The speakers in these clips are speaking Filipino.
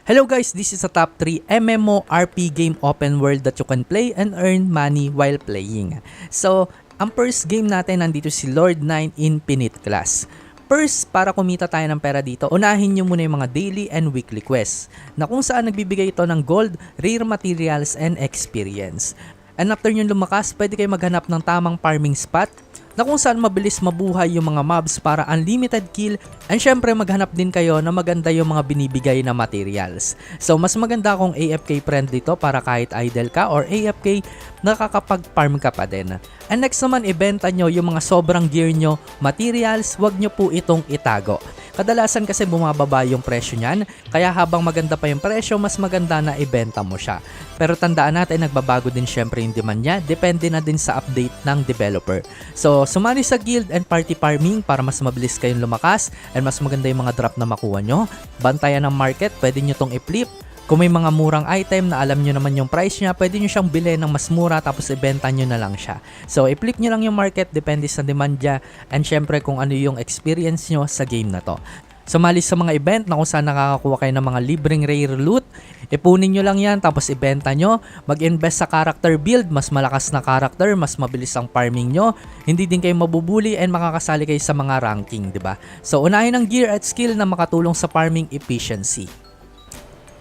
Hello guys, this is a top 3 MMORP game open world that you can play and earn money while playing. So, ang first game natin nandito si Lord 9 Infinite class. First, para kumita tayo ng pera dito, unahin nyo muna yung mga daily and weekly quests na kung saan nagbibigay ito ng gold, rare materials, and experience. And after nyo lumakas, pwede kayo maghanap ng tamang farming spot na kung saan mabilis mabuhay yung mga mobs para unlimited kill, and syempre maghanap din kayo na maganda yung mga binibigay na materials. So mas maganda kung AFK friend dito para kahit idle ka or AFK, nakakapag-farm ka pa din. And next naman, ibenta nyo yung mga sobrang gear nyo, materials, wag nyo po itong itago. Kadalasan kasi bumababa yung presyo niyan, kaya habang maganda pa yung presyo, mas maganda na ibenta mo siya. Pero tandaan natin, nagbabago din syempre yung demand niya, depende na din sa update ng developer. So, sumali sa guild and party farming para mas mabilis kayong lumakas and mas maganda yung mga drop na makuha nyo. Bantayan ng market, pwede nyo tong i-flip. Kung may mga murang item na alam nyo naman yung price niya, pwede nyo siyang bilhin ng mas mura tapos ibenta nyo na lang siya. So, i-flip nyo lang yung market, depende sa demand niya, and syempre kung ano yung experience nyo sa game na to. Sumali sa mga event na kung saan nakakakuha kayo ng mga libreng rare loot, ipunin nyo lang yan tapos ibenta nyo. Mag-invest sa character build, mas malakas na character, mas mabilis ang farming nyo, hindi din kayo mabubuli, and makakasali kayo sa mga ranking, diba? So, unahin ang gear at skill na makatulong sa farming efficiency.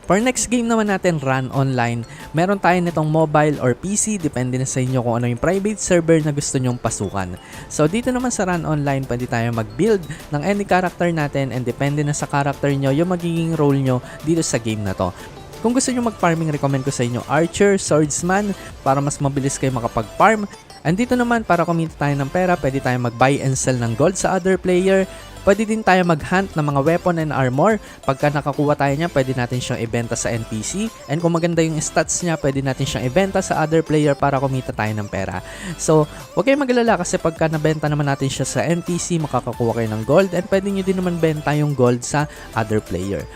For next game naman natin, Run Online, meron tayo nitong mobile or PC, depende na sa inyo kung ano yung private server na gusto nyong pasukan. So dito naman sa Run Online, pwede tayo mag-build ng any character natin, and depende na sa character nyo yung magiging role nyo dito sa game na to. Kung gusto nyo mag-farming, recommend ko sa inyo Archer, Swordsman, para mas mabilis kayo makapag-farm. And dito naman, para kumita tayo ng pera, pwede tayo mag-buy and sell ng gold sa other player. Pwede din tayo mag-hunt ng mga weapon and armor. Pagka nakakuha tayo niya, pwede natin siyang ibenta sa NPC. And kung maganda yung stats niya, pwede natin siyang ibenta sa other player para kumita tayo ng pera. So, huwag kayong mag-alala kasi pagka nabenta naman natin siya sa NPC, makakakuha kayo ng gold. And pwede nyo din naman benta yung gold sa other player.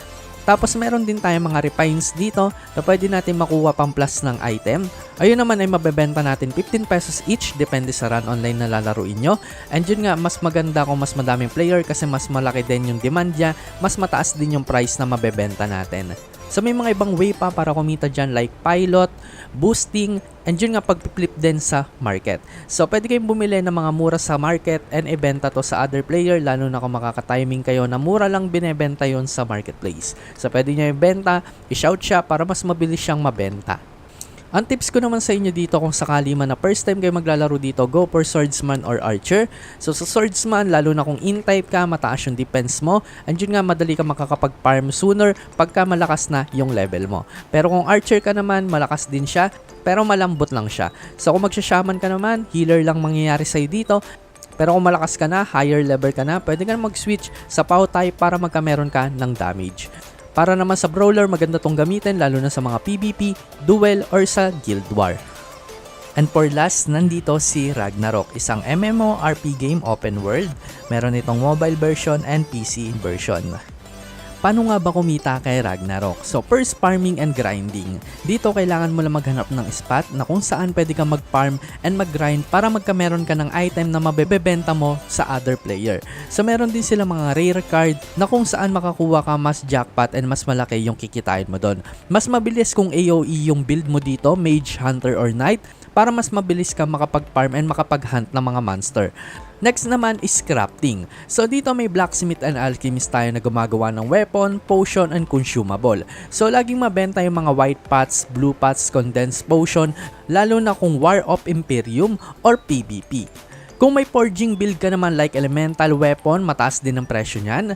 Tapos meron din tayong mga refines dito na pwede natin makuha pang plus ng item. Ayun naman ay mabebenta natin 15 pesos each, depende sa Run Online na lalaruin nyo. And yun nga, mas maganda kung mas madaming player kasi mas malaki din yung demand niya, mas mataas din yung price na mabebenta natin. So may mga ibang way pa para kumita dyan like pilot, boosting, and yun nga pag-flip din sa market. So pwede kayong bumili ng mga mura sa market and ibenta to sa other player, lalo na kung makaka-timing kayo na mura lang binebenta yon sa marketplace. So pwede nyo ibenta, i-shout siya para mas mabilis siyang mabenta. Ang tips ko naman sa inyo dito, kung sakali man na first time kayo maglalaro dito, go for Swordsman or Archer. So sa Swordsman, lalo na kung in-type ka, mataas yung defense mo, and yun nga, madali ka makakapag-farm sooner pagka malakas na yung level mo. Pero kung Archer ka naman, malakas din siya, pero malambot lang siya. So kung magsha-shaman ka naman, healer lang mangyayari sa'yo dito. Pero kung malakas ka na, higher level ka na, pwede ka na mag-switch sa POW type para magkameron ka ng damage. Para naman sa brawler, maganda tong gamitin lalo na sa mga PvP, duel, or sa Guild War. And for last, nandito si Ragnarok, isang MMORP game open world. Meron itong mobile version and PC version. Paano nga ba kumita kay Ragnarok? So first, farming and grinding. Dito kailangan mo lang maghanap ng spot na kung saan pwede kang mag-farm and mag-grind para magkameron ka ng item na mabebenta mo sa other player. So meron din sila mga rare card na kung saan makakuha ka mas jackpot and mas malaki yung kikitain mo doon. Mas mabilis kung AoE yung build mo dito, Mage, Hunter, or Knight, para mas mabilis ka makapag-farm and makapag-hunt ng mga monster. Next naman is crafting. So dito may blacksmith and alchemist tayo na gumagawa ng weapon, potion, and consumable. So laging mabenta yung mga white pots, blue pots, condensed potion, lalo na kung War of Imperium or PvP. Kung may forging build ka naman like elemental weapon, mataas din ang presyo niyan.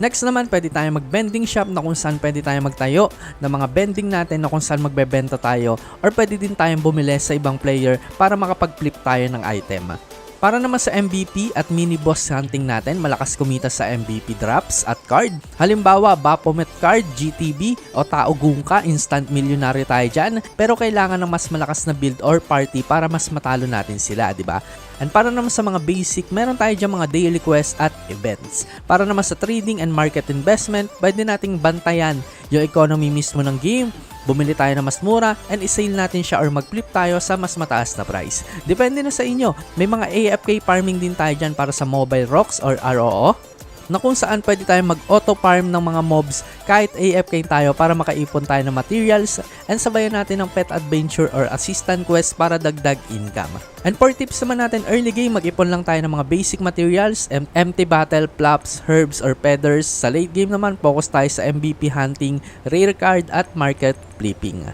Next naman, pwede tayo mag-vending shop na kung saan pwede tayo magtayo ng mga vending natin na kung saan magbebenta tayo, or pwede din tayong bumili sa ibang player para makapag-flip tayo ng item. Para naman sa MVP at mini boss hunting natin, malakas kumita sa MVP drops at card. Halimbawa, Baphomet card, GTB o Taogung ka, instant millionary tayo dyan. Pero kailangan ng mas malakas na build or party para mas matalo natin sila, di ba? And para naman sa mga basic, meron tayo dyan mga daily quests at events. Para naman sa trading and market investment, pwede nating bantayan yung economy mismo ng game, bumili tayo na mas mura, and isale natin siya or mag-flip tayo sa mas mataas na price. Depende na sa inyo. May mga AFK farming din tayo dyan para sa mobile rocks or ROO. na kung saan pwede tayong mag-auto farm ng mga mobs kahit AFK tayo para makaipon tayo ng materials and sabayan natin ng pet adventure or assistant quest para dagdag income. And for tips naman natin early game, mag-ipon lang tayo ng mga basic materials, empty battle, plops, herbs, or feathers. Sa late game naman, focus tayo sa MVP hunting, rare card, at market flipping.